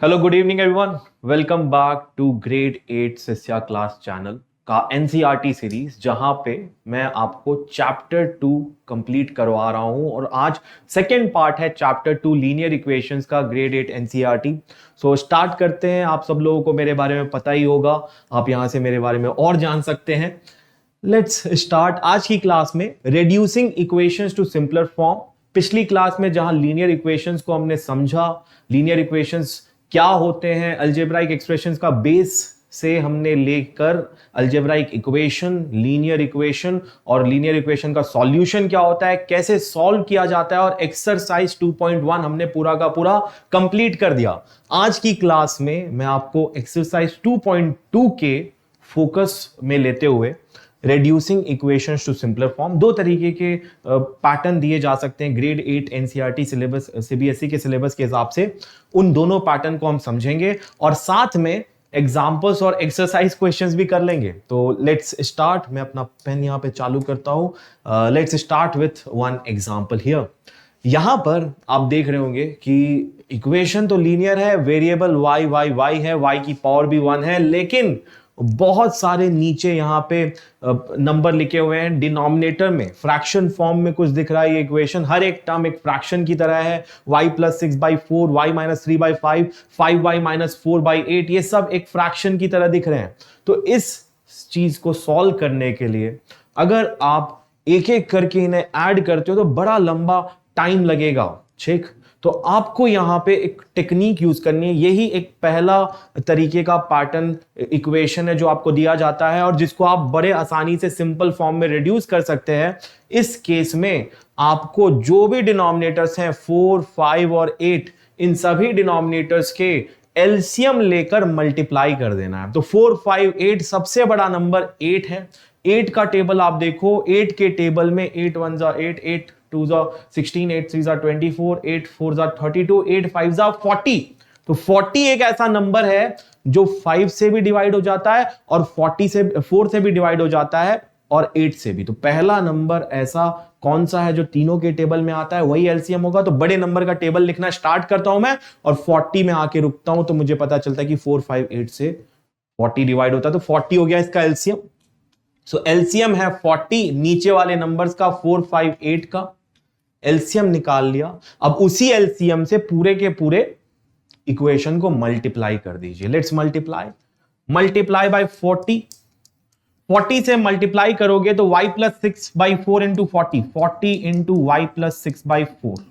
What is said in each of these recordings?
Hello good evening everyone, welcome back to grade 8 Shishya class channel का NCERT series, जहां पे मैं आपको चैप्टर 2 कंप्लीट करवा रहा हूं। और आज सेकेंड पार्ट है चैप्टर 2 लीनियर इक्वेशंस का, ग्रेड 8 एनसीईआरटी। सो स्टार्ट करते हैं। आप सब लोगों को मेरे बारे में पता ही होगा, आप यहां से मेरे बारे में और जान सकते हैं। Let's start. आज की क्लास में reducing equations to simpler form. पिछली क्लास में जहां लीनियर इक्वेशंस को हमने समझा, लीनियर इक्वेशंस क्या होते हैं, अलजेब्राइक एक्सप्रेशंस का बेस से हमने लेकर अलजेब्राइक इक्वेशन, लीनियर इक्वेशन और लीनियर इक्वेशन का सॉल्यूशन क्या होता है, कैसे सॉल्व किया जाता है, और एक्सरसाइज 2.1 हमने पूरा का पूरा कंप्लीट कर दिया। आज की क्लास में मैं आपको एक्सरसाइज 2.2 के फोकस में लेते हुए reducing equations to simpler form, दो तरीके के पैटर्न दिए जा सकते हैं ग्रेड 8 एनसीईआरटी सिलेबस, सीबीएसई के सिलेबस के हिसाब से। उन दोनों पैटर्न को हम समझेंगे और साथ में एग्जांपल्स और एक्सरसाइज क्वेश्चंस भी कर लेंगे। तो लेट्स स्टार्ट। मैं अपना पेन यहां पे चालू करता हूं। Let's start with one example here. यहां पर आप देख रहे होंगे कि इक्वेशन तो लीनियर है, वेरिएबल y y y है, y की पावर भी 1 है, लेकिन बहुत सारे नीचे यहां पे नंबर लिखे हुए हैं। डिनोमिनेटर में फ्रैक्शन फॉर्म में कुछ दिख रहा है। ये इक्वेशन हर एक टर्म एक फ्रैक्शन की तरह है। y plus 6/4, y minus 3/5, 5y minus 4/8, ये सब एक फ्रैक्शन की तरह दिख रहे हैं। तो इस चीज को सॉल्व करने के लिए अगर आप एक एक करके इन्हें ऐड करते हो तो बड़ा लंबा टाइम लगेगा। ठीक, तो आपको यहां पे एक टेक्निक यूज करनी है। यही एक पहला तरीके का पैटर्न इक्वेशन है जो आपको दिया जाता है और जिसको आप बड़े आसानी से सिंपल फॉर्म में रिड्यूस कर सकते हैं। इस केस में आपको जो भी डिनोमिनेटर्स हैं 4, 5 और 8, इन सभी डिनोमिनेटर्स के एलसीएम लेकर मल्टीप्लाई कर देना है। तो 4, 5, 8, सबसे बड़ा नंबर 8 है। 8 का टेबल आप देखो, 8 के टेबल में 8 1 जा 8, 8 2 जा 16, 8 3 जा 24, 8 4 जा 32, 8 5 जा 40। तो 40 एक ऐसा नंबर है जो 5 से भी डिवाइड हो जाता है और 40 से 4 से भी डिवाइड हो जाता है और 8 से भी। तो पहला नंबर ऐसा कौन सा है जो तीनों के टेबल में आता है, वही एलसीएम होगा। तो बड़े नंबर का टेबल लिखना स्टार्ट करता हूं मैं और 40 में आके रुकता हूं, तो मुझे पता चलता है कि 4 5 8 से 40 डिवाइड होता है, तो 40 हो गया इसका एलसीएम। सो एलसीएम है 40। नीचे वाले नंबर्स का 4 5 8 का एलसीएम निकाल लिया। अब उसी एलसीएम से पूरे के पूरे इक्वेशन को मल्टीप्लाई कर दीजिए। Let's multiply by 40। 40 से मल्टीप्लाई करोगे तो y plus 6/4 into 40 into y plus 6/4।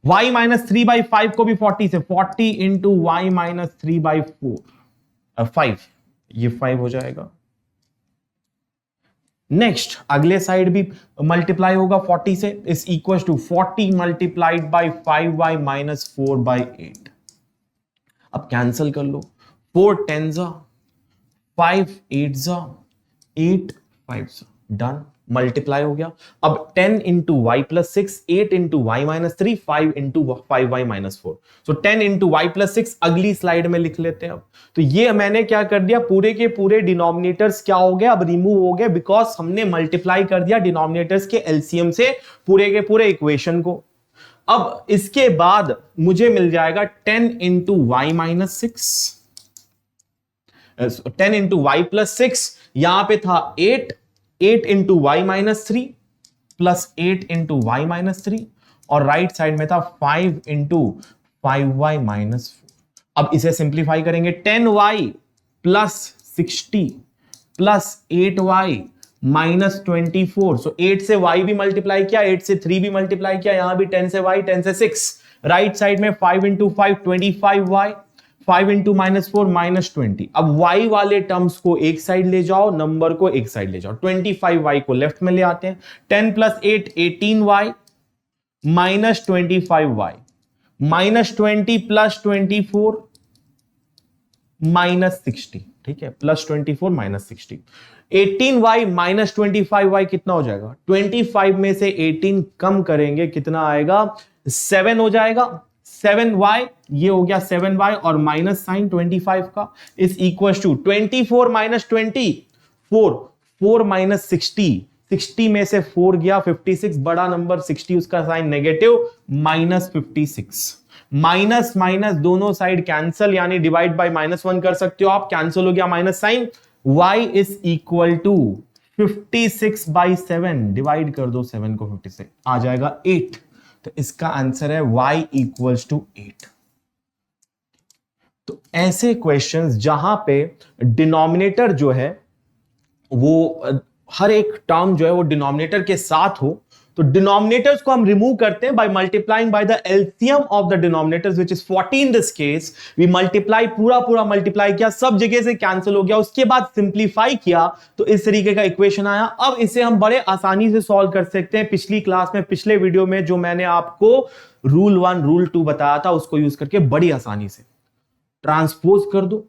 y minus 3/5 को भी 40 से, 40 इंटू वाई माइनस 3/4 5, ये 5 हो जाएगा। नेक्स्ट अगले साइड भी मल्टीप्लाई होगा 40 से, इस equal to 40 multiplied by 5y minus 4/8। अब कैंसिल कर लो, 4 10 जा, 5 8 जा, 8 5 जा, डन, मल्टीप्लाई हो गया। अब 10 into y plus 6, 8 into y minus 3, 5 into 5y minus 4। So 10 into y plus 6 अगली स्लाइड में लिख लेते हैं। अब तो ये मैंने क्या कर दिया, पूरे के पूरे डिनोमिनेटर्स क्या हो गया, अब रिमूव हो गए, बिकॉज हमने मल्टीप्लाई कर दिया डिनोमिनेटर्स के एलसीएम से पूरे के पूरे इक्वेशन को। अब इसके बाद मुझे मिल जाएगा 10 into y minus 6, 10 into y plus 6, यहां पे था 8, 8 into y minus 3 plus 8 into y minus 3, और राइट साइड में था 5 इंटू 5y माइनस 4। अब इसे सिंप्लीफाई करेंगे, 10y plus 60 plus 8y minus 24। सो 8 से y भी मल्टीप्लाई किया, 8 से 3 भी मल्टीप्लाई किया, यहां भी 10 से y, 10 से 6। राइट साइड में 5 into 5 25y, 5 into minus 4 minus 20। अब y वाले टर्म्स को एक साइड ले जाओ, नंबर को एक साइड ले जाओ, 25y को लेफ्ट में ले आते हैं। 10 plus 8 18y minus 25y minus 20 plus 24 minus 60। ठीक है, plus 24 minus 60। 18y minus 25y कितना हो जाएगा, 25 में से 18 कम करेंगे, कितना आएगा, 7 हो जाएगा। 7y, ये हो गया 7y और माइनस साइन 25 का, इस इक्वल टू 24 माइनस 24, 4 माइनस 60, 60 में से 4 गया 56, बड़ा नंबर 60, उसका sign negative, minus 56। Minus minus दोनों साइड कैंसल, यानी डिवाइड बाय -1 कर सकते हो आप, कैंसल हो गया minus sign. y is equal to 56/7, divide कर दो 7 को 50 से, आ जाएगा 8। तो इसका आंसर है y इक्वल्स टू 8। तो ऐसे क्वेश्चंस जहां पे डिनोमिनेटर जो है वो हर एक टर्म जो है वो डिनोमिनेटर के साथ हो, तो डिनोमिनेटर्स को हम रिमूव करते हैं by multiplying by the LCM of the denominators which is 40। In this case we multiply, पूरा मल्टीप्लाई किया, सब जगह से कैंसिल हो गया, उसके बाद सिंप्लीफाई किया तो इस तरीके का इक्वेशन आया। अब इसे हम बड़े आसानी से सॉल्व कर सकते हैं। पिछली क्लास में, पिछले वीडियो में जो मैंने आपको रूल 1 रूल 2 बताया था, उसको यूज करके बड़ी आसानी से ट्रांसपोज कर दो,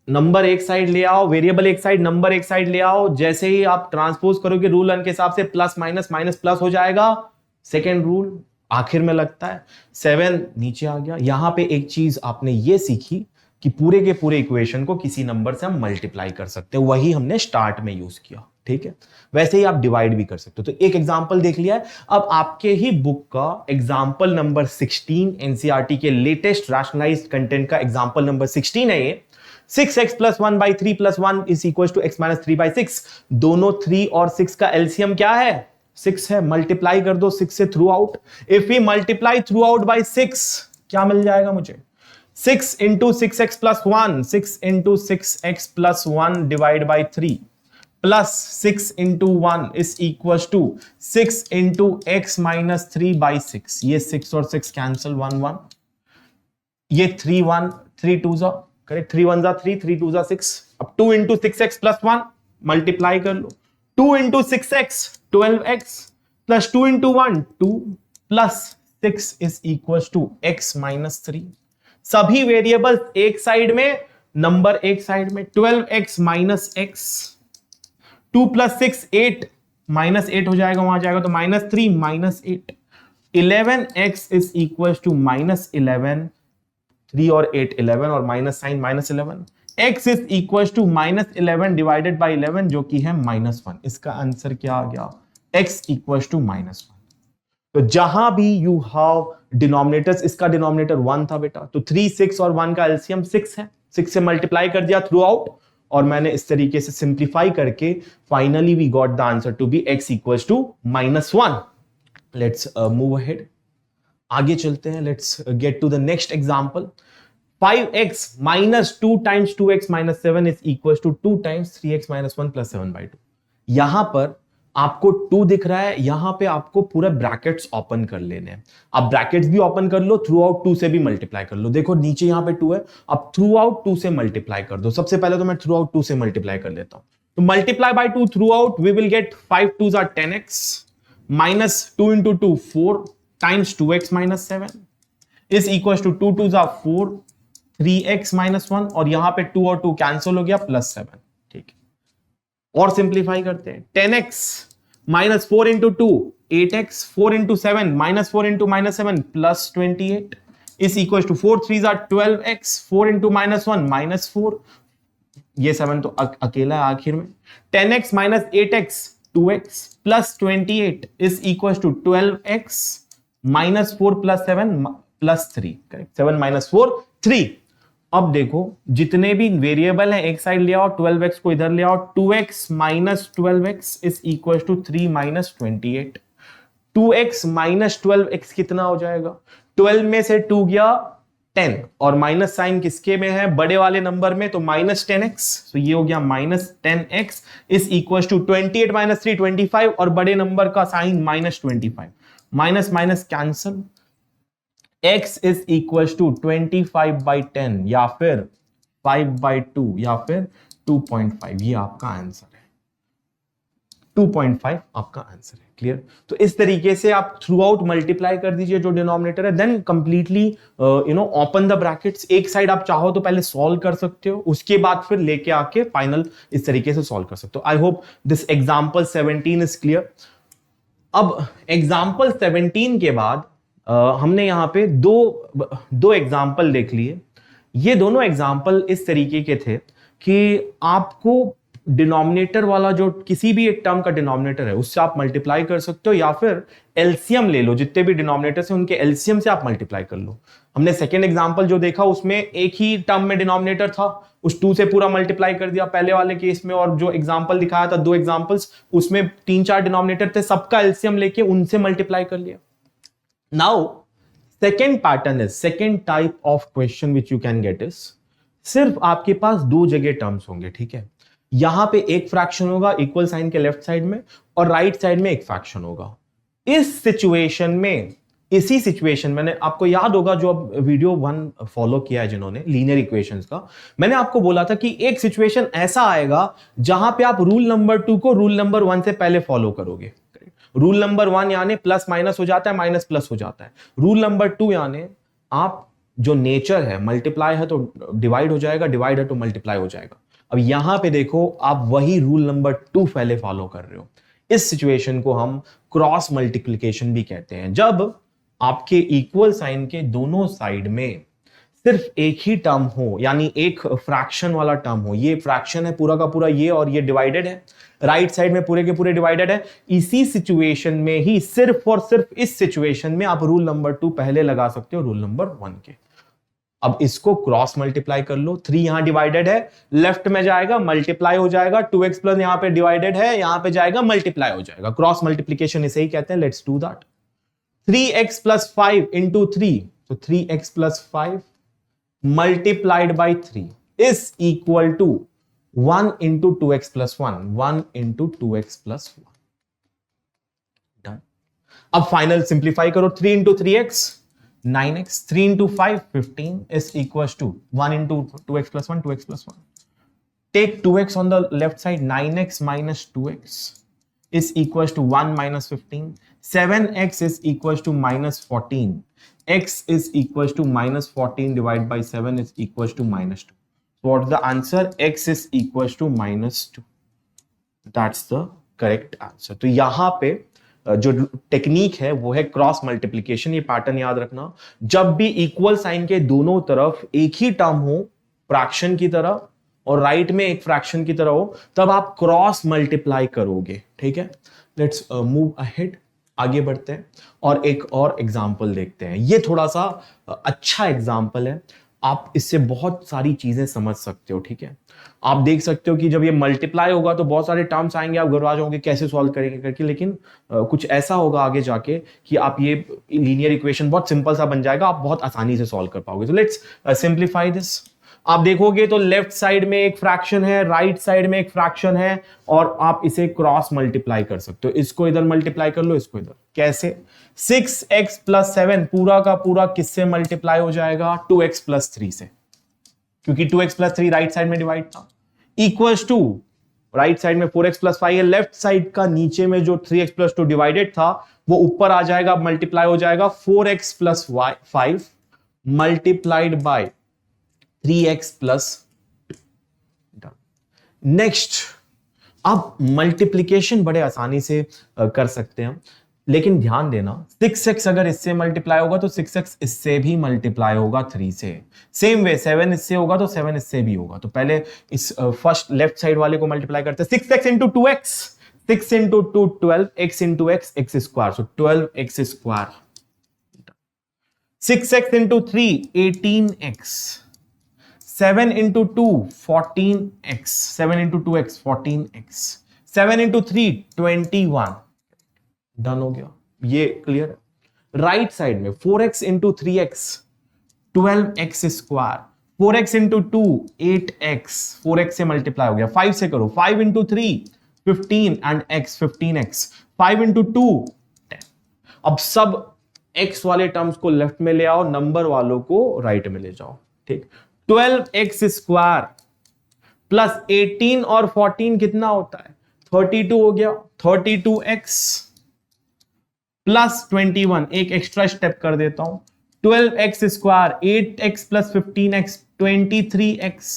नंबर एक साइड ले आओ, वेरिएबल एक साइड, नंबर एक साइड ले आओ। जैसे ही आप ट्रांसपोज करोगे रूल 1 के हिसाब से प्लस माइनस माइनस प्लस हो जाएगा। सेकेंड रूल आखिर में लगता है, 7 नीचे आ गया। यहां पे एक चीज आपने ये सीखी कि पूरे के पूरे इक्वेशन को किसी नंबर से हम मल्टीप्लाई कर सकते हैं, वही हमने स्टार्ट में यूज किया, ठीक है। वैसे ही आप डिवाइड भी कर सकते हो। तो एक एग्जांपल देख लिया है। अब आपके ही बुक का एग्जांपल नंबर 16, एनसीईआरटी के लेटेस्ट रैशनलाइज्ड कंटेंट का एग्जांपल नंबर 16 है ये। 6x + 1/3 + 1 is equal to x - 3/6। दोनों 3 और 6 का एलसीएम क्या है? 6 है। मल्टीप्लाई कर दो 6 से throughout. If we multiply throughout by 6, क्या मिल जाएगा मुझे? 6 × 6x + 1, 6 × 6x + 1 divide by 3 plus 6 × 1 is equal to 6 × x - 3/6। ये 6 और 6 कैंसिल, 1 1, ये 3 1, 3 2 जा, करेक्ट, 3 1 जा 3, 3 2 जा 6। अब 2 × 6x + 1 मल्टीप्लाई कर लो, 2 × 6x 12x plus 2 × 1 2 plus 6 is equal to x - 3। सभी वेरिएबल एक साइड में, नंबर एक साइड में। 12x - x, 2 + 6 8, -8 हो जाएगा, वहां जाएगा तो -3 - 8। 11x इज इक्वल टू -11, 3 और 8 11, और minus sign -11। x is equal to -11 divided by 11 जो कि है -1। इसका आंसर क्या आ गया? x equal to -1। तो जहां भी यू हैव डिनोमिनेटर्स, इसका डिनोमिनेटर 1 था बेटा, तो 3 6 और 1 का एलसीएम 6 है। 6 से मल्टीप्लाई कर दिया थ्रू आउट, और मैंने इस तरीके से सिंप्लीफाई करके finally we got the answer to be x equal to -1। Let's move ahead, आगे चलते हैं। Let's get to the next example. 5x - 2 × 2x - 7 is equal to 2 × 3x - 1 + 7/2। यहां पर आपको 2 दिख रहा है, यहां पे आपको पूरा ब्रैकेट्स ओपन कर लेने हैं। आप ब्रैकेट्स भी ओपन कर लो, थ्रू आउट 2 से भी मल्टीप्लाई कर लो। देखो नीचे यहां पे 2 है, अब थ्रू आउट 2 से मल्टीप्लाई कर दो। सबसे पहले तो मैं थ्रू आउट 2 से मल्टीप्लाई कर लेता हूं। तो multiply by 2 throughout, we will get 5 2s are 10x minus 2 × 2 4 times 2x - 7 is equals to 2 2s are 4, 3x - 1, और यहां पे 2 और 2 कैंसिल हो गया, +7। ठीक है, और सिंप्लीफाई करते हैं। 10x - 4 × 2 8x, 4 × 7 -4 × -7 +28 is equals to 4 3s are 12x, 4 × -1 -4, ये 7 तो अकेला है आखिर में। 10x - 8x 2x +28 is equals to 12x -4 + 7 +3, correct. 7 - 4 3। अब देखो जितने भी वेरिएबल हैं एक साइड ले आओ, 12x को इधर ले आओ। 2x - 12x is equals to 3 - 28। 2x - 12x कितना हो जाएगा? 12 में से 2 गया 10, और माइनस साइन किसके में है? बड़े वाले नंबर में, तो -10x। तो ये हो गया -10x इज इक्वल टू 28 - 3 25, और बड़े नंबर का sign -25। Minus minus cancel, x is equal to 25/10 या फिर 5/2 या फिर 2.5। ये आपका आंसर है, 2.5 आपका आंसर है। क्लियर? तो इस तरीके से आप थ्रू आउट मल्टीप्लाई कर दीजिए जो डिनोमिनेटर है, then completely open the brackets. एक साइड आप चाहो तो पहले सॉल्व कर सकते हो, उसके बाद फिर लेके आके फाइनल इस तरीके से सॉल्व कर सकते हो। I hope this example 17 is clear. अब एग्जांपल 17 के बाद हमने यहां पे दो एग्जांपल देख लिए। ये दोनों एग्जांपल इस तरीके के थे कि आपको डिनोमिनेटर वाला जो किसी भी एक टर्म का डिनोमिनेटर है उससे आप मल्टीप्लाई कर सकते हो, या फिर एलसीएम ले लो, जितने भी डिनोमिनेटर्स हैं उनके एलसीएम से आप मल्टीप्लाई कर लो। हमने सेकेंड एग्जांपल जो देखा उसमें एक ही टर्म में डिनोमिनेटर था, उस 2 से पूरा मल्टीप्लाई कर दिया पहले वाले केस में, और जो एग्जांपल दिखाया था 2 एग्जांपल्स उसमें 3-4 डिनोमिनेटर थे, सबका एलसीएम लेके उनसे मल्टीप्लाई कर लिया। Now second pattern is, second type of question which you can get is, सिर्फ आपके पास 2 जगह टर्म्स होंगे, ठीक है। यहां पे एक फ्रैक्शन होगा इक्वल साइन के लेफ्ट साइड में, और राइट साइड में एक फ्रैक्शन होगा। इस सिचुएशन में, इसी सिचुएशन मैंने आपको याद होगा जो अब वीडियो 1 फॉलो किया है जिन्होंने लीनियर इक्वेशंस का, मैंने आपको बोला था कि एक सिचुएशन ऐसा आएगा जहां पे आप रूल नंबर 2 को रूल नंबर 1 से पहले फॉलो करोगे। रूल नंबर 1 यानी प्लस माइनस हो जाता है, माइनस प्लस हो जाता है। रूल नंबर 2 यानी आप जो नेचर है, मल्टीप्लाई है तो डिवाइड हो जाएगा, डिवाइड है तो मल्टीप्लाई हो जाएगा। अब यहां पे देखो आप वही रूल नंबर 2 पहले फॉलो कर रहे हो। इस सिचुएशन को हम क्रॉस मल्टीप्लिकेशन भी कहते हैं, जब आपके इक्वल साइन के दोनों साइड में सिर्फ एक ही टर्म हो, यानी एक फ्रैक्शन वाला टर्म हो। ये फ्रैक्शन है पूरा का पूरा ये, और ये डिवाइडेड है, राइट साइड में पूरे के पूरे डिवाइडेड है। इसी सिचुएशन में ही, सिर्फ और सिर्फ इस सिचुएशन में आप रूल नंबर 2 पहले लगा सकते हो रूल नंबर 1 के। अब इसको क्रॉस मल्टीप्लाई कर लो, 3 यहां डिवाइडेड है, लेफ्ट में जाएगा मल्टीप्लाई हो जाएगा, 2x प्लस यहां पे डिवाइडेड है, यहां पे जाएगा मल्टीप्लाई हो जाएगा। क्रॉस मल्टीप्लिकेशन इसे ही कहते हैं। Let's do that. 3x plus 5 into 3, तो 3x plus 5 multiplied by 3 is equal to 1 into 2x plus 1, 1 into 2x plus 1. Done. अब फाइनल सिंप्लीफाई करो, 3 into 3x 9x, 3 into 5 15 is equals to 1 into 2x plus 1, 2x plus 1. Take 2x on the left side, 9x minus 2x is equals to 1 minus 15. 7x is equals to minus 14. X is equals to minus 14 divided by 7 is equals to minus 2. So what's the answer? X is equals to minus 2. That's the correct answer. तो यहां पे जो technique है वो है cross multiplication. ये pattern याद रखना, जब भी इक्वल साइन के दोनों तरफ एक ही टर्म हो फ्रैक्शन की तरह, और राइट में एक फ्रैक्शन की तरह हो, तब आप क्रॉस मल्टीप्लाई करोगे, ठीक है। लेट्स मूव अहेड, आगे बढ़ते हैं और एक और एग्जाम्पल देखते हैं। ये थोड़ा सा अच्छा एग्जाम्पल है, आप इससे बहुत सारी चीजें समझ सकते हो, ठीक है। आप देख सकते हो कि जब ये मल्टीप्लाई होगा तो बहुत सारे टर्म्स आएंगे, आप घबरा जाओगे कैसे सॉल्व करेंगे करके, लेकिन कुछ ऐसा होगा आगे जाके कि आप ये लीनियर इक्वेशन बहुत सिंपल सा बन जाएगा, आप बहुत आसानी से सॉल्व कर पाओगे। तो लेट्स सिंप्लीफाई दिस। आप देखोगे तो लेफ्ट साइड में एक फ्रैक्शन है, राइट साइड में एक फ्रैक्शन है, और आप इसे क्रॉस मल्टीप्लाई कर सकते हो। इसको इधर मल्टीप्लाई कर लो, इसको इधर। कैसे? 6x प्लस 7 पूरा का पूरा किससे मल्टीप्लाई हो जाएगा? 2x प्लस 3 से, क्योंकि 2x प्लस 3 राइट साइड में डिवाइड था। इक्वल्स टू, राइट साइड में 4x प्लस 5 है, लेफ्ट साइड का नीचे में जो 3x प्लस 2 डिवाइडेड था वो ऊपर आ जाएगा, मल्टीप्लाई हो जाएगा। 4x plus 5 multiplied by 3x plus. Next, अब मल्टीप्लीकेशन बड़े आसानी से कर सकते हैं, लेकिन ध्यान देना 6x अगर इससे मल्टीप्लाई होगा तो 6x इससे भी मल्टीप्लाई होगा 3 से। सेम वे 7 इससे होगा तो 7 इससे भी होगा। तो पहले इस फर्स्ट लेफ्ट साइड वाले को मल्टीप्लाई करते हैं। 6x into 2x, 6 into 2 12, x into x x square, so 12x square. 6x into 3 18x, 7 into 2 14x, 7 into 2x 14x, 7 into 3 21। Done हो गया, ये क्लियर है। राइट साइड में 4x into 3x 12x square, 4x into 2 8x, 4x से multiply हो गया। 5 से करो, 5 into 3 15 and x 15x, 5 into 2 10। अब सब x वाले टर्म्स को लेफ्ट में ले आओ, नंबर वालों को राइट में ले जाओ, ठीक। 12x स्क्वायर प्लस 18 और 14 कितना होता है? 32 हो गया। 32x प्लस 21, एक एक्स्ट्रा स्टेप कर देता हूं, 12x square 8x plus 15x 23x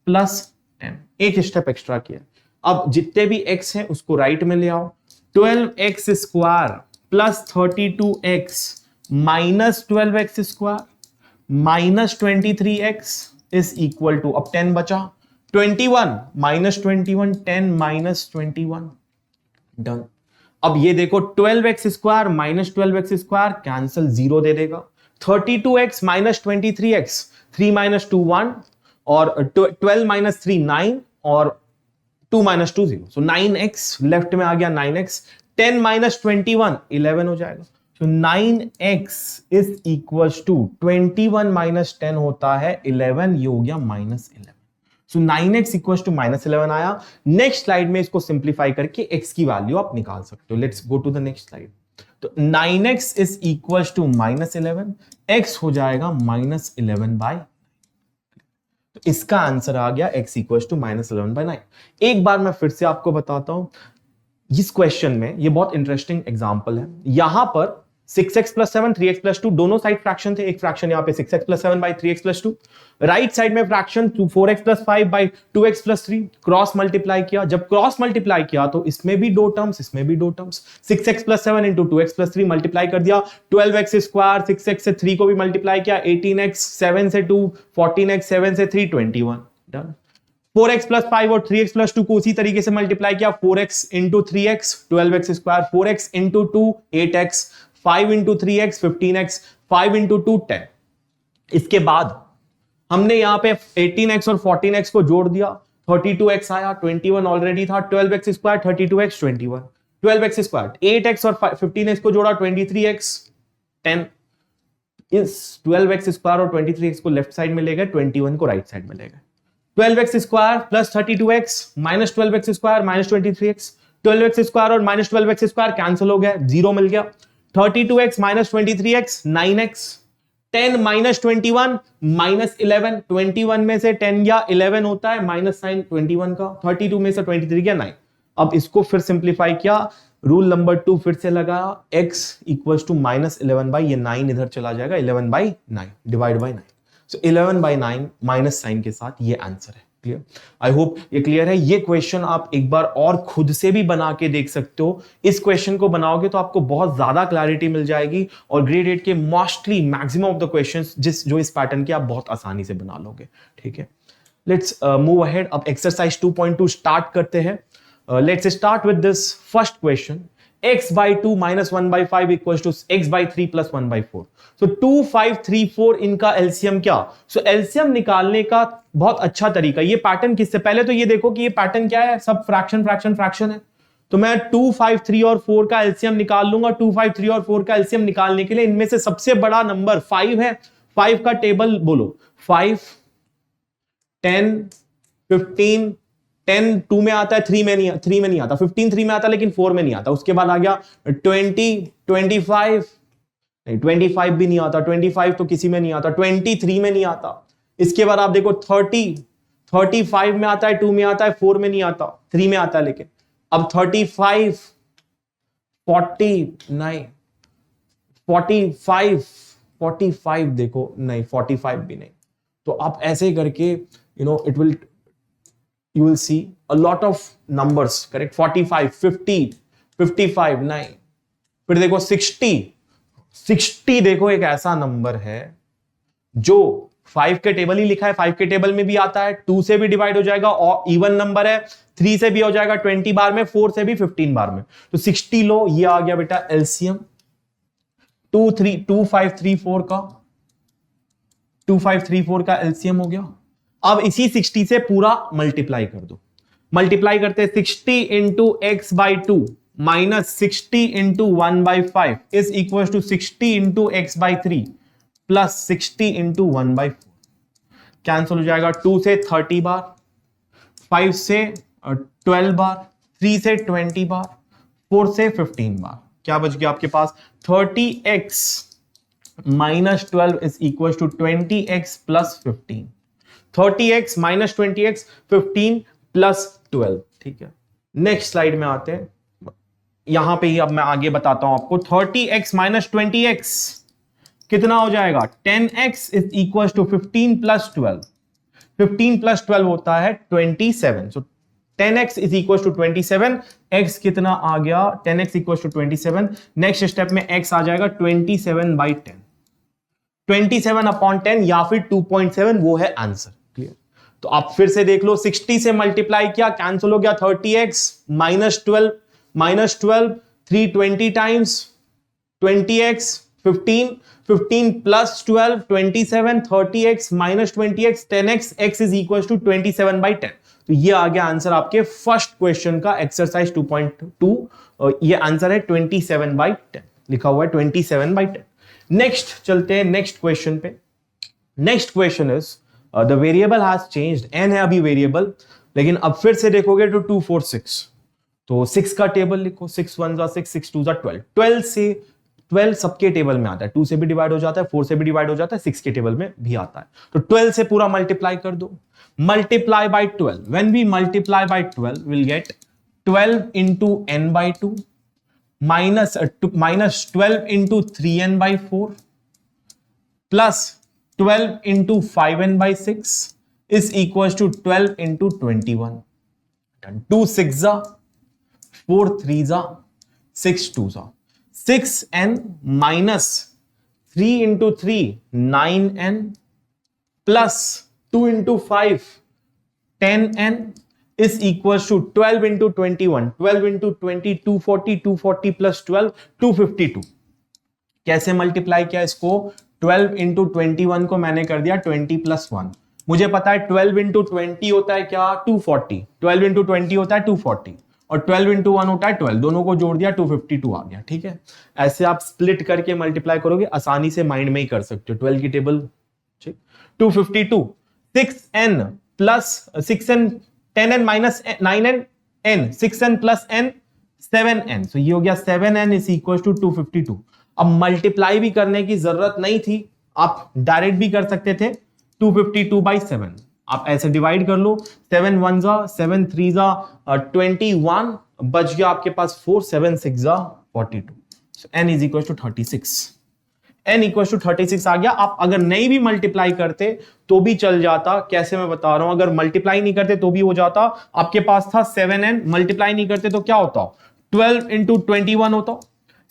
plus 10, एक स्टेप एक्स्ट्रा किया। अब जितने भी x हैं उसको राइट में ले आओ। 12x square plus 32x minus 12x square minus 23x is equal to, अब 10 बचा, 21 माइनस 21, 10 माइनस 21, डन। अब ये देखो 12x square minus 12x square cancel, 0 दे देगा। 32x माइनस 23x, 3 माइनस 2 1, और 12 माइनस 3 9, और 2 माइनस 2 0, सो 9x लेफ्ट में आ गया 9x। 10 माइनस 21 11 हो जाएगा। So 9x is equal to 21 minus 10 होता है 11, ये हो गया minus 11। So 9x equal to minus 11 आया। नेक्स्ट स्लाइड में इसको सिंप्लीफाई करके x की वैल्यू आप निकाल सकते हो। Let's go to the next slide. तो 9x is equal to minus 11, x हो जाएगा माइनस 11 बाई, तो इसका आंसर आ गया x equal to minus 11 by 9। एक बार मैं फिर से आपको बताता हूं, इस क्वेश्चन में ये बहुत इंटरेस्टिंग एग्जांपल है। यहां पर 6x प्लस 7, 3x प्लस 2 दोनों साइड फ्रैक्शन थे। एक फ्रैक्शन यहां पे 6x plus 7 by 3x plus 2, right side में fraction 4x plus 5 by 2x plus 3, cross multiply किया। जब क्रॉस मल्टीप्लाई किया तो इसमें भी दो टर्म्स, इसमें भी दो terms. 6x plus 7 into 2x plus 3 multiply कर दिया। 12x स्क्वायर, 6x से 3 को भी मल्टीप्लाई किया। 18x 7 से 2, 14x 7 से 3 21, डन। 4x प्लस 5 और 3x प्लस 2 को उसी तरीके से मल्टीप्लाई किया। 4x into 3x 12x square, 4x into 2 8x, 5 into 3x 15x, 5 into 2 10। इसके बाद हमने यहां पे 18x और 14x को जोड़ दिया, 32x आया, 21 ऑलरेडी था। 12x square 32x 21, 12x square 8x और 15x को जोड़ा 23x 10। इस 12x स्क्वायर और 23x को लेफ्ट साइड में ले गए, 21 को राइट साइड में ले गए। 12x square plus 32x minus 12x square minus 23x, 12x square और माइनस 12x स्क्वायर कैंसिल हो गया, 0 मिल गया। 32x minus 23x 9x, 10 minus 21 minus 11, 21 में से 10 गया 11 होता है, माइनस साइन 21 का, 32 में से 23 गया 9। अब इसको फिर सिंप्लीफाई किया, रूल नंबर 2 फिर से लगाया, x equal to minus 11 by, ये 9 इधर चला जाएगा, 11 by 9 divide by 9। So 11 by 9 minus sign के साथ ये आंसर है। क्लियर? आई होप ये क्लियर है। ये क्वेश्चन आप एक बार और खुद से भी बना के देख सकते हो। इस क्वेश्चन को बनाओगे तो आपको बहुत ज्यादा क्लैरिटी मिल जाएगी, और ग्रेड 8 के mostly maximum of the questions जो इस पैटर्न के आप बहुत आसानी से बना लोगे। ठीक है, लेट्स मूव अहेड। अब एक्सरसाइज 2.2 स्टार्ट करते हैं। Let's start with this first question. x by 2 minus 1 by 5 equals to x by 3 plus 1 by 4. So 2, 5, 3, 4 इनका एलसीएम क्या? So एलसीएम निकालने का बहुत अच्छा तरीका, ये पैटर्न किससे, पहले तो ये देखो कि ये पैटर्न क्या है, सब फ्रैक्शन फ्रैक्शन फ्रैक्शन है। तो मैं 2, 5, 3 और 4 का एलसीएम निकाल लूंगा। 2, 5, 3 और 4 का एलसीएम निकालने के लिए इनमें से सबसे बड़ा नंबर 5 है। 5 का टेबल बोलो, 5, 10, 15, 10 2 में आता है, 3 में नहीं आता, 15 3 में आता है लेकिन 4 में नहीं आता। उसके बाद आ गया 20, 25, नहीं 25 भी नहीं आता, 25 तो किसी में नहीं आता, 23 में नहीं आता। इसके बाद आप देखो 30, 35 में आता है, 2 में आता है, 4 में नहीं आता, 3 में आता है लेकिन। अब 35, 40 नहीं, 45 देखो, नहीं 45 भी नहीं। तो आप ऐसे करके you will see a lot of numbers, correct? 45, 50, 55 नहीं। फिर देखो 60 देखो एक ऐसा नंबर है जो 5 के टेबल ही लिखा है, 5 के टेबल में भी आता है, 2 से भी डिवाइड हो जाएगा और इवन नंबर है, 3 से भी हो जाएगा 20 बार में, 4 से भी 15 बार में। तो 60 लो, ये आ गया बेटा एलसीएम 2, 5, 3, 4 का, 2, 5, 3, 4 का एलसीएम हो गया। अब इसी 60 से पूरा मल्टीप्लाई कर दो। मल्टीप्लाई करते 60 into x by 2 minus 60 into 1 by 5 is equal to 60 into x by 3 plus 60 into 1 by 4। Cancel हो जाएगा, 2 से 30 बार, 5 से 12 बार, 3 से 20 बार, 4 से 15 बार। क्या बच गया आपके पास? 30x minus 12 is equal to 20x plus 15। 30x minus 20x 15 plus 12। ठीक है, नेक्स्ट स्लाइड में आते हैं। यहां पे ही अब मैं आगे बताता हूं आपको। 30x माइनस 20x कितना हो जाएगा? 10x is equal to 15 plus 12। 15 plus 12 होता है 27। So 10x is equal to 27। x कितना आ गया? 10x equal to 27। Next step में x आ जाएगा 27 बाई 10। 27 अपॉन 10 या फिर 2.7, वो है आंसर। क्लियर? तो तो आप फिर से देख लो, 60 से मल्टीप्लाई किया, कैंसिल हो गया 30x -12 3 20 times 20x 15 plus 12 27 30x -20x 10x x is equal to 27/10। तो ये आ गया आंसर आपके फर्स्ट क्वेश्चन का, एक्सरसाइज 2.2। ये आंसर है 27/10, लिखा हुआ है 27/10। नेक्स्ट चलते हैं नेक्स्ट क्वेश्चन पे। Next question is the variable has changed, n है अभी वेरिएबल, लेकिन अब फिर से देखोगे तो 2 4 6, तो 6 का टेबल लिखो, 6 1 जा 6 6 2 जा 12, 12 से 12 सबके टेबल में आता है, 2 से भी डिवाइड हो जाता है, 4 से भी डिवाइड हो जाता है, 6 के टेबल में भी आता है। तो 12 से पूरा मल्टीप्लाई कर दो, multiply by 12, when we multiply by 12 will get 12 into n by 2 minus 12 into 3n by 4 plus 12 into 5n by 6 is equals to 12 into 21. 2 6 जा 4 3 जा 6 2 जा 6n minus 3 into 3 9n plus 2 into 5 10n is equals to 12 into 21, 12 into 20 240, 240 plus 12 252। कैसे multiply किया इसको, 12 into 21 को मैंने कर दिया 20 plus 1, मुझे पता है 12 into 20 होता है क्या 240, 12 into 20 होता है 240 और 12 into 1 होता है 12, दोनों को जोड़ दिया 252 आ गया। ठीक है, ऐसे आप स्प्लिट करके मल्टीप्लाई करोगे, आसानी से माइंड में ही कर सकते हो। 12 की टेबल, ठीक, 252 6n plus 6n 10n minus 9n n 6n plus n 7n, सो ये हो गया 7n इज इक्वल टू 252। अब मल्टीप्लाई भी करने की जरूरत नहीं थी, आप डायरेक्ट भी कर सकते थे, 252/7 आप ऐसे डिवाइड कर लो, 7 1 जा 7 3 जा 21, बच गया आपके पास 4 7 6 जा 42, so n is equal to 36, n equal to 36 आ गया। आप अगर नहीं भी मल्टीप्लाई करते तो भी चल जाता, कैसे मैं बता रहा हूं, अगर मल्टीप्लाई नहीं करते तो भी हो जाता। आपके पास था 7n, मल्टीप्लाई नहीं करते तो क्या होता, 12 into 21 होता,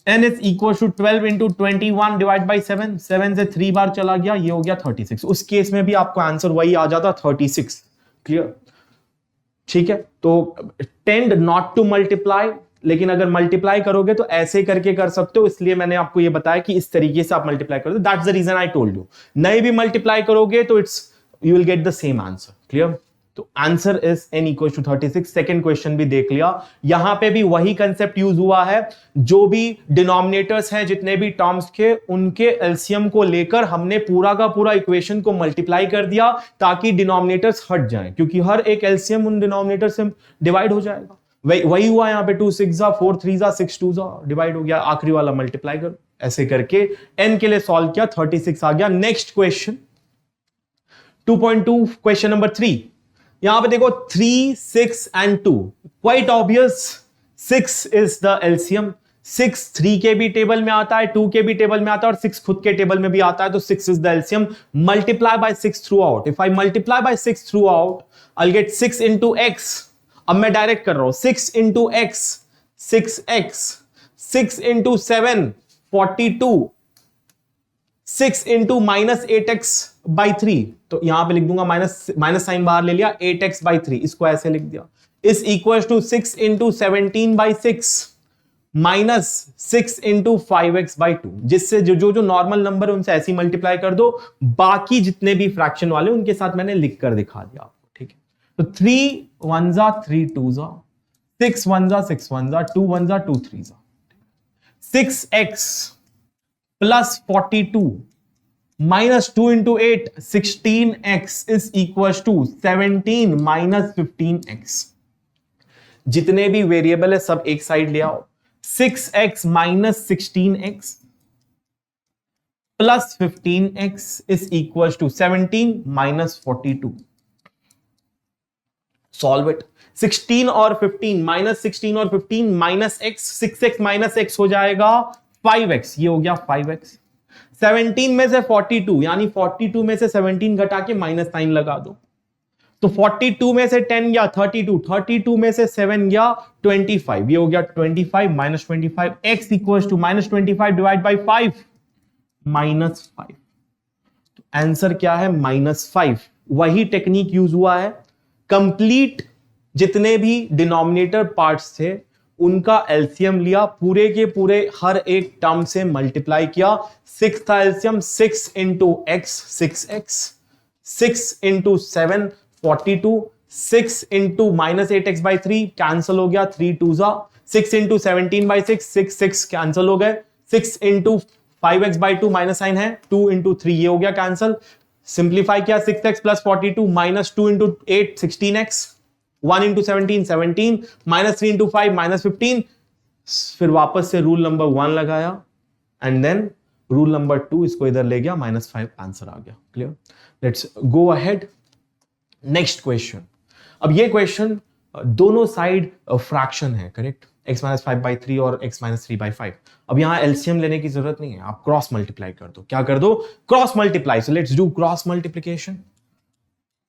n is equal to 12 into 21 divide by 7, 7 से 3 बार चला गया, ये हो गया 36। उस केस में भी आपको आंसर वही आ जाता 36। क्लियर, ठीक है। तो टेंड नॉट टू मल्टीप्लाई, लेकिन अगर मल्टीप्लाई करोगे तो ऐसे करके कर सकते हो, इसलिए मैंने आपको ये बताया कि इस तरीके से आप मल्टीप्लाई करोगे, that's the reason I told you. नहीं भी मल्टीप्लाई करोगे तो it's you will get the same answer. Clear, तो answer is n equal to 36। Second question भी देख लिया, यहां पे भी वही कंसेप्ट यूज हुआ है, जो भी डिनोमिनेटर्स हैं जितने भी टर्म्स के, उनके एलसीएम को लेकर हमने पूरा का पूरा इक्वेशन को मल्टीप्लाई कर दिया ताकि डिनोमिनेटर्स हट जाएं, क्योंकि हर एक एलसीएम उन डिनोमिनेटर से डिवाइड हो जाएगा। वही हुआ यहां पे, 2 6 जा 4 3 जा 6 2 जा डिवाइड हो गया, आखिरी वाला मल्टीप्लाई कर, ऐसे करके n के लिए सॉल्व किया, 36 आ गया। नेक्स्ट क्वेश्चन 2.2 क्वेश्चन नंबर 3, यहां पे देखो 3 6 and 2, quite obvious 6 is the LCM, 6 3 के भी टेबल में आता है, 2 के भी टेबल में आता है और 6 खुद के टेबल में भी आता है, तो 6 is the LCM. Multiply by 6 through out, if I multiply by 6 through out I get 6 into x। अब मैं डायरेक्ट कर रहा हूं, 6 into x 6x, 6 into 7 42, 6 into -8x by 3, तो यहां पे लिख दूंगा माइनस साइन बाहर ले लिया, 8x by 3, इसको ऐसे लिख दिया, is equal to 6 into 17/6 minus 6 into 5x by 2, जिससे जो नॉर्मल नंबर है उनसे ऐसे ही मल्टीप्लाई कर दो, बाकी जितने भी फ्रैक्शन वाले उनके साथ मैंने लिख कर दिखा दिया आपको। ठीक है, तो 3 1 जा 3 2 जा, 6 1 जा 6 1 जा, 2 1 जा 2 3 जा, 6x plus 42 minus 2 into 8 16x is equal to 17 minus 15x। जितने भी वेरिएबल है सब एक साइड ले आओ, 6x minus 16x plus 15x is equal to 17 minus 42। Solve it, 16 और 15 माइनस 16 और 15 minus x, 6x minus x हो जाएगा 5x, ये हो गया 5x। 17 में से 42 यानी 42 में से 17 घटा के माइनस साइन लगा दो, तो 42 में से 10 गया 32, 32 में से 7 गया 25, ये हो गया 25 minus 25, x equal to minus 25 divide by 5 -5। तो आंसर क्या है -5। वही टेक्निक यूज हुआ है। कंप्लीट जितने भी डिनोमिनेटर पार्ट्स थे उनका एलसीएम लिया, पूरे के पूरे हर एक टर्म से मल्टीप्लाई किया। 6 था LCM, 6 into x 6x, 6 into 7 42, 6 into -8x/3 cancel हो गया, 3 2 जा, 6 इंटू 17/6 6 6 कैंसिल हो गए, 6 इंटू 5x/2 माइनस साइन है, 2 इंटू 3 ये हो गया कैंसिल। सिंप्लीफाई किया, 6x plus 42 minus 2 into 8 16x, 1 into 17 17, minus 3 into 5 -15। फिर वापस से रूल नंबर 1 लगाया एंड देन रूल नंबर 2 इसको इधर ले गया, -5 आंसर आ गया। Clear? Let's go ahead. Next question. अब ये क्वेश्चन दोनों साइड फ्रैक्शन है, करेक्ट? x-5/3 और x-3/5। अब यहां एलसीएम लेने की जरूरत नहीं है, आप क्रॉस मल्टीप्लाई कर दो। क्या कर दो? Cross multiply. So let's do cross multiplication.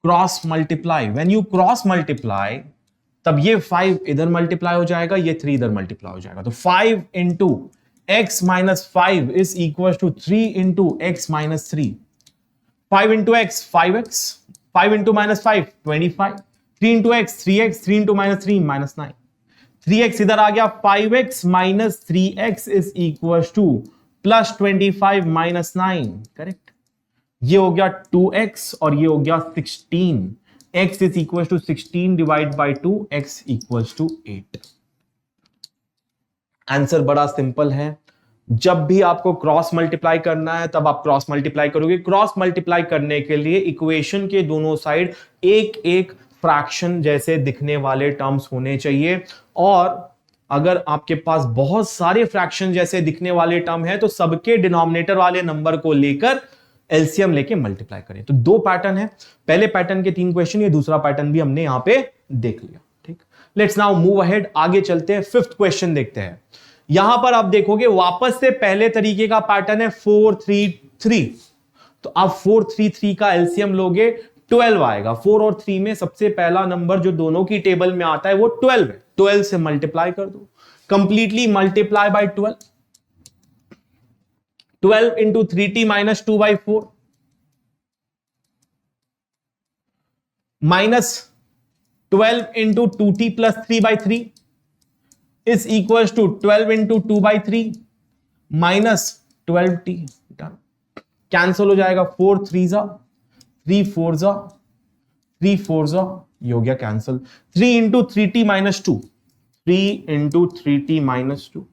Cross multiply, when you cross multiply तब ये 5 इधर मल्टीप्लाई हो जाएगा, ये 3 इधर मल्टीप्लाई हो जाएगा। तो 5 into x-5 is equal to 3 into x-3। 5 into x 5x, 5 into -5 25, 3 into x 3x, 3 into -3 -9, 3x इधर आ गया, 5x minus 3x is equal to +25 -9, correct? ये हो गया 2x और ये हो गया 16। x is equal to 16 divide by 2, x equal to 8। Answer बड़ा सिंपल है। जब भी आपको क्रॉस मल्टीप्लाई करना है तब आप क्रॉस मल्टीप्लाई करोगे। क्रॉस मल्टीप्लाई करने के लिए इक्वेशन के दोनों साइड एक एक फ्रैक्शन जैसे दिखने वाले टर्म्स होने चाहिए, और अगर आपके पास बहुत सारे फ्रैक्शन जैसे दिखने वाले टर्म है तो सबके डिनोमिनेटर वाले नंबर को लेकर एलसीएम लेके मल्टीप्लाई करें। तो 2 पैटर्न है, पहले पैटर्न के 3 क्वेश्चन, ये दूसरा पैटर्न भी हमने यहां पे देख लिया। ठीक, लेट्स नाउ मूव अहेड, आगे चलते हैं। 5th क्वेश्चन देखते हैं। यहां पर आप देखोगे वापस से पहले तरीके का पैटर्न है 4 3 3। तो आप 4 3 3 का एलसीएम लोगे, 12 आएगा। 4 और 3 में सबसे पहला नंबर जो दोनों की टेबल में आता है वो 12 है। 12 से मल्टीप्लाई कर दो, completely multiply by 12। 12 into 3t minus 2/4 minus 12 into 2t plus 3/3 is equal to 12 into 2/3 minus 12t। Cancel हो जाएगा, 4 3 जा, 3 4 जा, 3 4 जा, ये हो गया cancel. 3 into 3t minus 2, 3 into 3t minus 2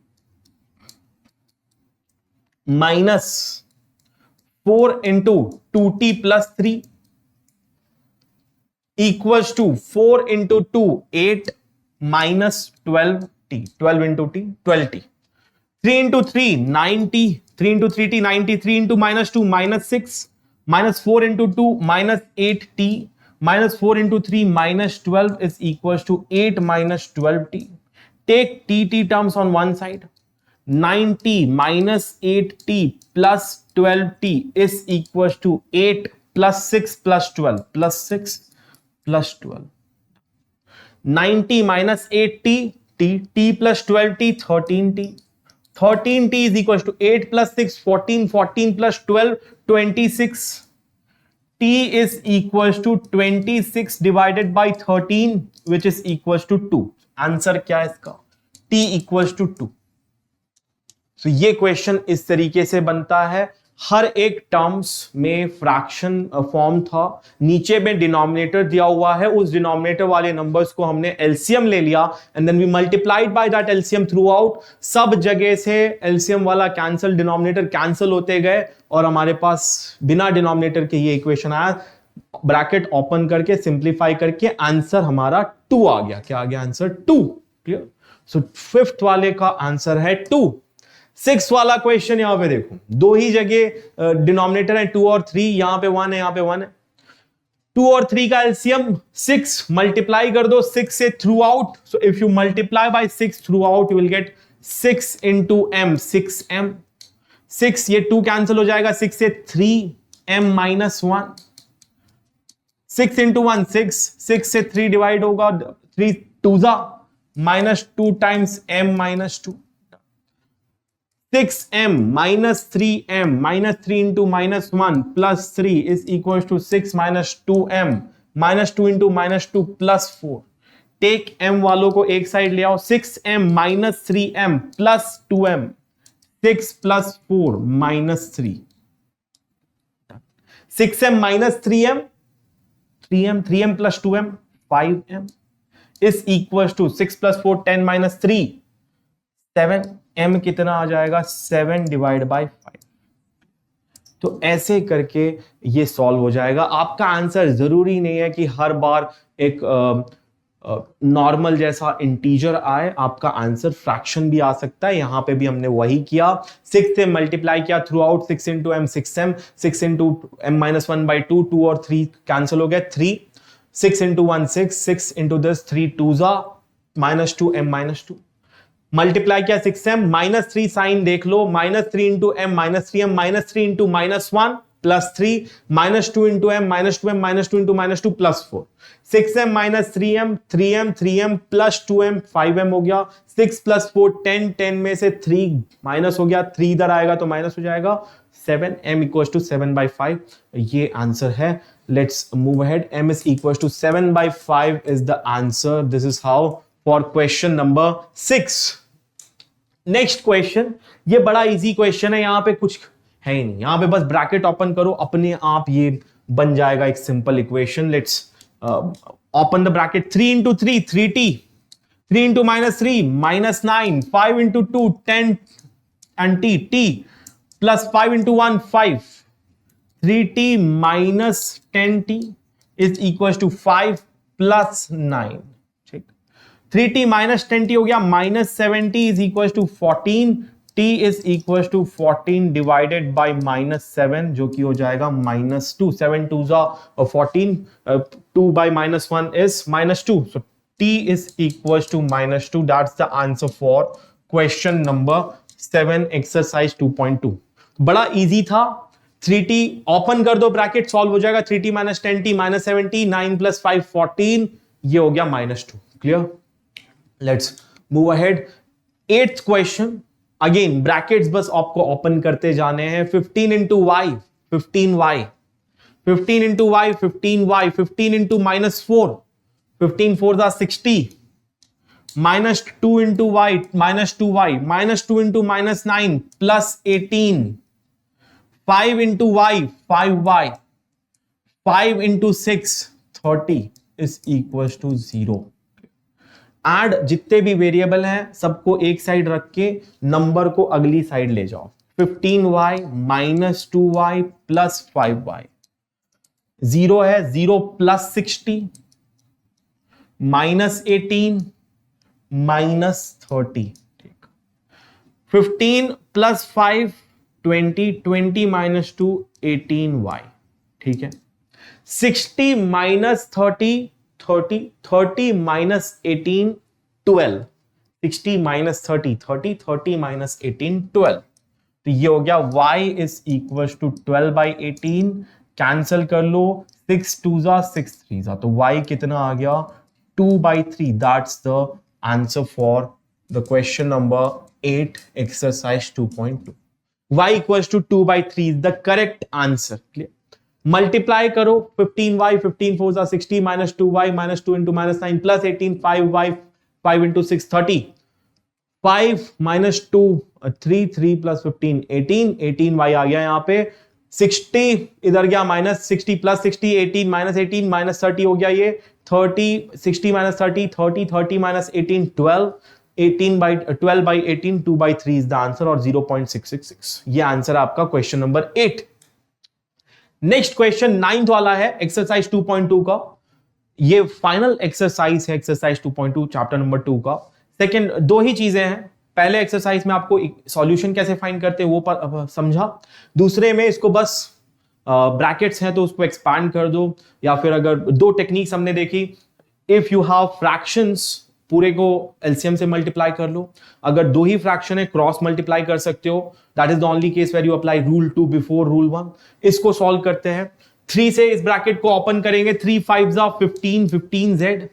minus 4 into 2t plus 3 equals to 4 into 2 8 minus 12t, 12 into t 12t। 3 into 3 90, 3 into 3t 90, 3 into minus 2 minus 6, minus 4 into 2 minus 8t, minus 4 into 3 minus 12 is equal to 8 minus 12t। Take t terms on one side. 90 minus 8t plus 12t is equal to 8 plus 6 plus 12 plus 6 plus 12। 90 minus 8t t plus 12t 13t, 13t is equal to 8 plus 6 14, 14 plus 12 26, t is equals to 26 divided by 13 which is equals to 2। Answer क्या है इसका? t equals to 2। तो ये question इस तरीके से बनता है। हर एक टर्म्स में फ्रैक्शन फॉर्म था, नीचे में डिनोमिनेटर दिया हुआ है, उस डिनोमिनेटर वाले नंबर्स को हमने एलसीएम ले लिया and then we multiplied by that LCM throughout. सब जगह से एलसीएम वाला कैंसिल, डिनोमिनेटर कैंसिल होते गए और हमारे पास बिना डिनोमिनेटर के ये इक्वेशन आया। ब्रैकेट ओपन करके सिंप्लीफाई करके आंसर हमारा 2 आ गया। क्या आ गया? आंसर 2। क्लियर? सो 5th वाले का आंसर है 2। 6 वाला क्वेश्चन यहां पे देखो, दो ही जगह डिनोमिनेटर है 2 और 3, यहां पे 1 है, यहां पे 1 है। 2 और 3 का एलसीएम 6, मल्टीप्लाई कर दो 6 से through out. So if you multiply by 6 through out you will gate 6 into m, 6m। 6 ये 2 कैंसिल हो जाएगा, 6 से 3m माइनस 1, 6 इंटू 1 6, 6 से 3 डिवाइड होगा, 3 2 जा, minus 2 times m minus 2। 6m minus 3m minus 3 into minus 1 plus 3 is equals to 6 minus 2m minus 2 into minus 2 plus 4. Take m वालों को एक साइड ले आओ. 6m minus 3m plus 2m. 6 plus 4 minus 3. 6m minus 3m 3m plus 2m 5m is equals to 6 plus 4 10 minus 3 7. m कितना आ जाएगा? 7 divide by 5. तो ऐसे करके ये सॉल्व हो जाएगा. आपका आंसर जरूरी नहीं है कि हर बार एक नॉर्मल जैसा इंटीजर आए. आपका आंसर फ्रैक्शन भी आ सकता है. यहां पे भी हमने वही किया. 6 से मल्टीप्लाई किया throughout. 6 into m 6m 6 into m minus 1/2 2 और 3 कैंसिल हो गया 3. 6 इंटू 1 6 इंटू दिस 3 2 जा माइनस 2 m माइनस 2. मल्टीप्लाई किया 6m माइनस 3 साइन देख लो. Minus 3 into m minus 3m minus 3 into minus 1 plus 3 minus 2 into m minus 2m minus 2 into minus 2 plus 4. 6m minus 3m 3m plus 2m 5m हो गया. 6 plus 4 10 10 में से 3 minus हो गया. 3 इधर आएगा तो माइनस हो जाएगा 7. m equals to 7/5. ये आंसर है. Let's move ahead. m is equals to 7/5 is the answer. This is how for question number 6. Next question. ये बड़ा इजी क्वेश्चन है. यहां पे कुछ है ही नहीं. यहां पे बस ब्रैकेट ओपन करो, अपने आप ये बन जाएगा एक simple equation. Let's open the bracket. 3 into 3 3t. 3 into minus 3 minus 9. 5 into 2 10 and t plus 5 into 1 5. 3t minus 10t is equal to 5 plus 9. 3t minus 10t हो गया. Minus 7t is equal to 14. t is equal to 14 divided by minus 7 जो कि हो जाएगा minus 2. 7 2 जा 14. 2 by minus 1 is minus 2. So t is equal to minus 2. That's the answer for question number 7 exercise 2.2. बड़ा easy था. 3t open कर दो bracket, solve हो जाएगा. 3t minus 10t minus 7t 9 plus 5 14. ये हो गया minus 2. Clear. Let's move ahead. 8th question. Again brackets बस आपको ओपन करते जाने हैं. 15 into y 15y. 15 into y 15y. 15 into minus 4 15 4 जा 60. Minus 2 into y minus 2y. Minus 2 into minus 9 plus 18. 5 into y 5y. 5 into 6 30 is equal to 0. Add जितने भी variable हैं सबको एक साइड रख के नंबर को अगली साइड ले जाओ. 15y minus 2y plus 5y. 0 है. 0 प्लस 60 माइनस 18 माइनस 30. ठीक. 15 प्लस 5 20 20 माइनस 2 18y. ठीक है. 60 माइनस 30 30 30 माइनस 18 12. 60 minus 30 30 30 minus 18 12. तो ये हो गया y is equal to 12/18. Cancel कर लो. 6 2 जा 6 3 जा. तो y कितना आ गया? 2/3. That's the answer for the question number 8 exercise 2.2. y equal to 2/3 is the correct answer. Clear. Multiply करो. 15y 15 4 जा 60 minus 2y minus 2 into minus 9 plus 18 5y 5 into 6 30. 5 minus 2 3 3 plus 15 18 18y आ गया यहां पे. 60 इधर गया माइनस 60 प्लस 60 18 माइनस 30 हो गया. ये 30 60 minus 30 30 30 minus 18 12. 12/18 2/3 is the answer और 0.666. ये आंसर आपका question number 8. Next question 9th वाला है एक्सरसाइज 2.2 का. ये फाइनल एक्सरसाइज है एक्सरसाइज 2.2 चैप्टर नंबर 2 का. सेकंड दो ही चीजें हैं. पहले एक्सरसाइज में आपको सॉल्यूशन कैसे फाइंड करते हैं वो समझा. दूसरे में इसको बस ब्रैकेट्स हैं तो उसको एक्सपैंड कर दो. या फिर अगर दो टेक्निक्स हमने देखी. इफ यू हैव फ्रैक्शंस पूरे को एलसीएम से मल्टीप्लाई कर लो. अगर दो ही फ्रैक्शन है क्रॉस मल्टीप्लाई कर सकते हो. That is the only case where you apply rule 2 before rule 1. इसको सॉल्व करते हैं. 3 से इस ब्रैकेट को ओपन करेंगे. 3 5 जा 15 15z.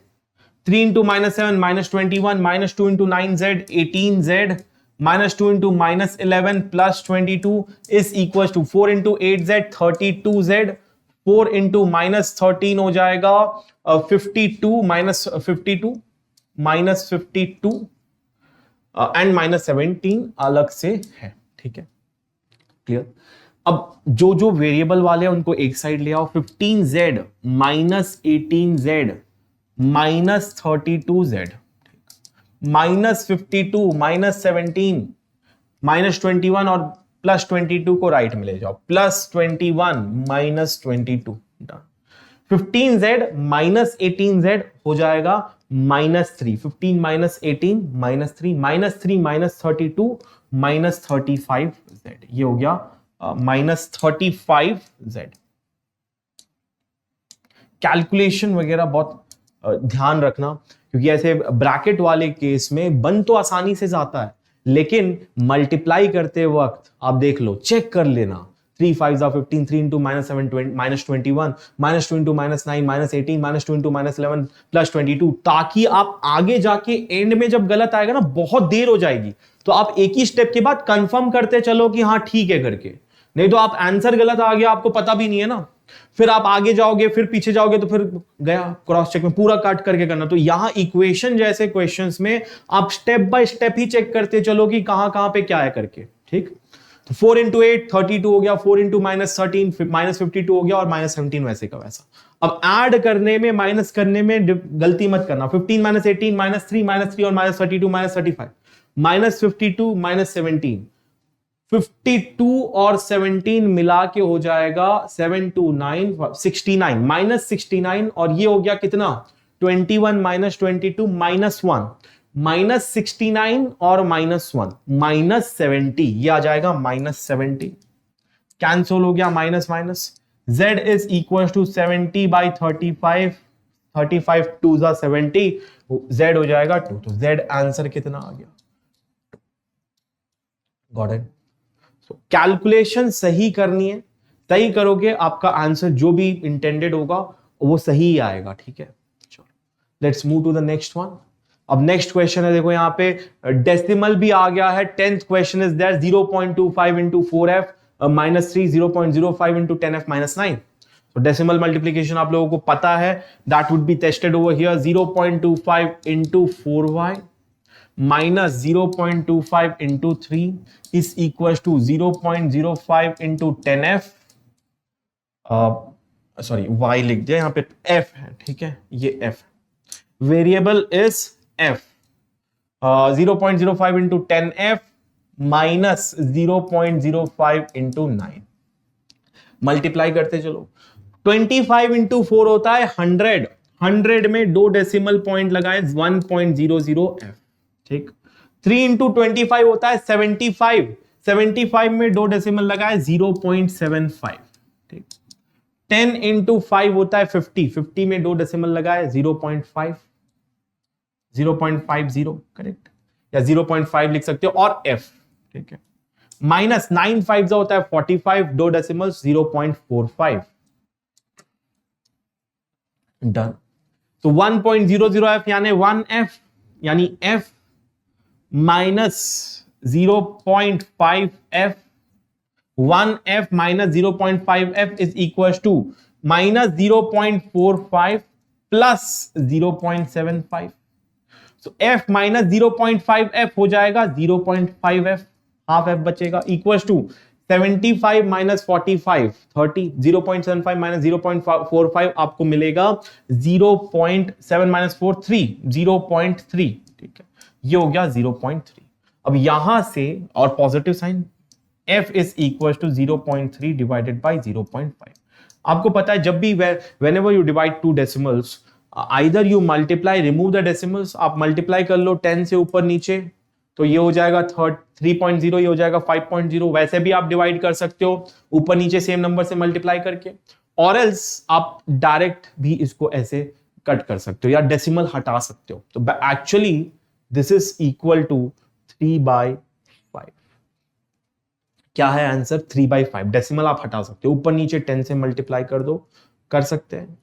3 into minus 7 minus 21 minus 2 into 9z 18z. -2 into -11 plus 22 is equals to 4 into 8z 32z, 4 into -13 हो जाएगा 52 -52 एंड -17 अलग से है, ठीक है, क्लियर। अब जो जो वेरिएबल वाले हैं उनको एक साइड ले आओ। 15z -18z -32z -52 -17 -21 और +22 को राइट में ले जाओ, +21 -22 डन। 15z -18z हो जाएगा -3, 15 -18 -3 -32 -35z, ये हो गया -35z। कैलकुलेशन वगैरह बहुत ध्यान रखना, क्योंकि ऐसे ब्रैकेट वाले केस में बन तो आसानी से जाता है, लेकिन मल्टीप्लाई करते वक्त आप देख लो, चेक कर लेना। 3 5 15, 3 into -7 -21, -2 into -9 -18, -2 into -11 +22, ताकि आप आगे जाके एंड में जब गलत आएगा ना, बहुत देर हो जाएगी, तो आप एक ही स्टेप के बाद कंफर्म करते चलो कि हाँ ठीक है करके, नहीं तो आप आंसर गलत आ गया, आपको पता भी नहीं है ना, फिर आप आगे जाओगे, फिर पीछे जाओगे, तो फिर गया क्रॉस चेक में पूरा काट करके करना। तो यहां इक्वेशन जैसे क्वेश्चंस में आप स्टेप बाय स्टेप ही चेक करते चलो कि कहां पे क्या है करके, ठीक। तो 4 into 8 32 हो गया, 4 into -13 -52 हो गया, और -17 वैसे का वैसा। अब ऐड करने में, माइनस करने में गलती मत करना। 15 -18 -3 और -32 -35 -52 -17, 52 और 17 मिला के हो जाएगा 7 2 9 69 -69, और ये हो गया कितना 21 -22 -1 -69 और -1 -70, ये आ जाएगा -70, कैंसिल हो गया minus minus. z is equal to 70/35, 35 2 जा 70, z हो जाएगा 2, तो z आंसर कितना आ गया, गॉट इट। कैलकुलेशन सही करनी है, सही करोगे आपका आंसर जो भी इंटेंडेड होगा वो सही ही आएगा, ठीक है। चलो let's move to the next one. अब नेक्स्ट क्वेश्चन है, देखो यहाँ पे डेसिमल भी आ गया है। 10th question is there 0.25 into 4f -3, 0.05 into 10f -9। तो डेसिमल मल्टीप्लीकेशन आप लोगों को पता है, that would be tested over here. 0.25 into 4y minus 0.25 into 3 is equals to 0.05 into 10f, sorry y लिख दिया यहां पे, f है, ठीक है, ये f variable is f। 0.05 into 10f minus 0.05 into 9, multiply करते चलो। 25 into 4 होता है 100, 100 में 2 डेसिमल पॉइंट लगाए 1.00f, ठीक। 3 into 25 होता है 75, 75 में 2 डेसिमल लगाए 0.75, ठीक। 10 into 5 होता है 50, 50 में 2 डेसिमल लगाए 0.5, 0.50, करेक्ट, या 0.5 लिख सकते हो, और f, ठीक है। माइनस 9 5 होता है 45, 2 डेसिमल्स 0.45, डन। तो 1.00f यानी 1f, यानी f minus 0.5f, 1f minus 0.5f is equal to minus 0.45 plus 0.75। तो f माइनस 0.5f हो जाएगा 0.5f, हाफ f बचेगा, इक्वल टू 75 माइनस 45 30, 0.75 माइनस 0.45 आपको मिलेगा 0.7 माइनस 4 3, 0.3, ठीक है, ये हो गया 0.3। अब यहां से और positive sign, f is equal to 0.3 divided by 0.5। आपको पता है जब भी whenever you divide two decimals, either you multiply, remove the decimals, आप मल्टीप्लाई कर लो 10 से ऊपर नीचे, तो ये हो जाएगा 3.0, ये हो जाएगा 5.0। वैसे भी आप डिवाइड कर सकते हो ऊपर नीचे सेम नंबर से मल्टीप्लाई करके, और एल्स आप डायरेक्ट भी इसको ऐसे कट कर सकते हो या डेसिमल हटा सकते हो। तो actually this is equal to 3/5। क्या है आंसर, 3/5। डेसिमल आप हटा सकते हो, ऊपर नीचे 10 से मल्टीप्लाई कर दो, कर सकते हैं।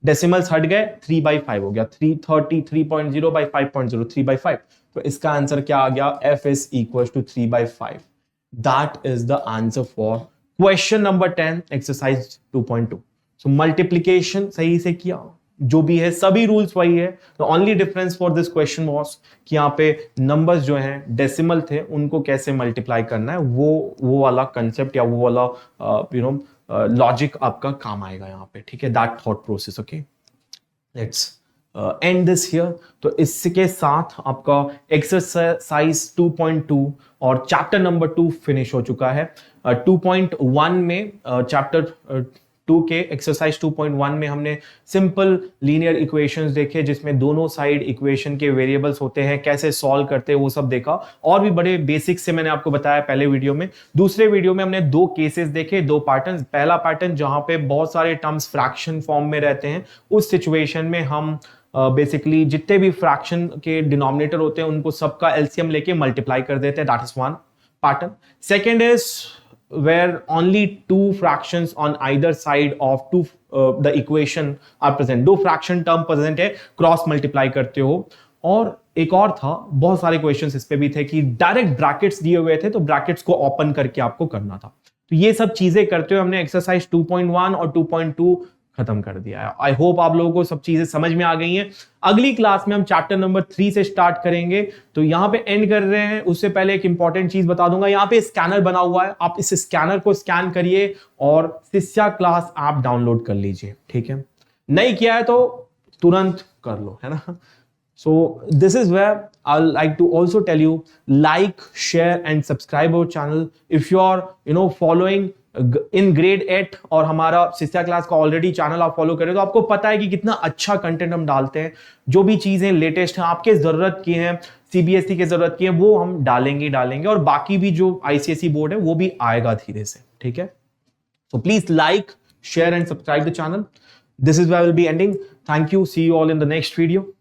डेसिमल्स हट गए, 3/5 हो गया, 333.0 by 5.0, 3/5। तो इसका आंसर क्या आ गया, f is equals to 3/5। That is the answer for question number 10 exercise 2.2। So multiplication सही से किया, जो भी है सभी रूल्स वही है। The only difference for this question was कि यहाँ पे नंबर्स जो हैं डेसिमल थे, उनको कैसे मल्टीप्लाई करना है, वो वाला कंसेप्ट या वो वाला लॉजिक आपका काम आएगा यहाँ पे, ठीक है। That thought process, okay. Let's end this here. तो इसके साथ आपका एक्सरसाइज 2.2 और चैप्टर नंबर 2 फिनिश हो चुका है। 2.1 में चैप्टर 2 के एक्सरसाइज 2.1 में हमने सिंपल लीनियर इक्वेशंस देखे, जिसमें दोनों साइड इक्वेशन के वेरिएबल्स होते हैं, कैसे सॉल्व करते हैं वो सब देखा, और भी बड़े बेसिक से मैंने आपको बताया पहले वीडियो में। दूसरे वीडियो में हमने 2 केसेस देखे, 2 पैटर्न्स। पहला पैटर्न जहां पे बहुत सारे टर्म्स फ्रैक्शन फॉर्म में रहते हैं, उस सिचुएशन में हम बेसिकली जितने भी फ्रैक्शन के डिनोमिनेटर होते हैं उनको सबका एलसीएम लेके मल्टीप्लाई कर देते हैं। That is one pattern. Second is where only 2 fractions on either side of the equation are present। 2 fraction term present है, क्रॉस मल्टीप्लाई करते हो। और एक और था, बहुत सारे क्वेश्चंस इस पे भी थे कि डायरेक्ट ब्रैकेट्स दिए हुए थे, तो ब्रैकेट्स को ओपन करके आपको करना था। तो ये सब चीजें करते हुए हमने एक्सरसाइज 2.1 और 2.2 खत्म कर दिया है। आई होप आप लोगों को सब चीजें समझ में आ गई हैं। अगली क्लास में हम चैप्टर नंबर 3 से स्टार्ट करेंगे, तो यहां पे एंड कर रहे हैं। उससे पहले एक इंपॉर्टेंट चीज बता दूंगा, यहां पे स्कैनर बना हुआ है, आप इस स्कैनर को स्कैन करिए और शिष्या क्लास ऐप डाउनलोड कर लीजिए, ठीक है। नहीं किया है तो तुरंत कर लो, है ना। So this is where I'll like to also tell you, like, share and subscribe our channel if you are following in grade 8 और हमारा शिष्या क्लास का ऑलरेडी चैनल आप फॉलो करें तो आपको पता है कि कितना अच्छा कंटेंट हम डालते हैं। जो भी चीजें लेटेस्ट हैं, आपके जरूरत की हैं, सीबीएसई के जरूरत की है, वो हम डालेंगे और बाकी भी जो आईसीएसई बोर्ड है वो भी आएगा धीरे से, ठीक है। So please like, share and subscribe the channel. This is where I will be ending. Thank you, see you all in the next video.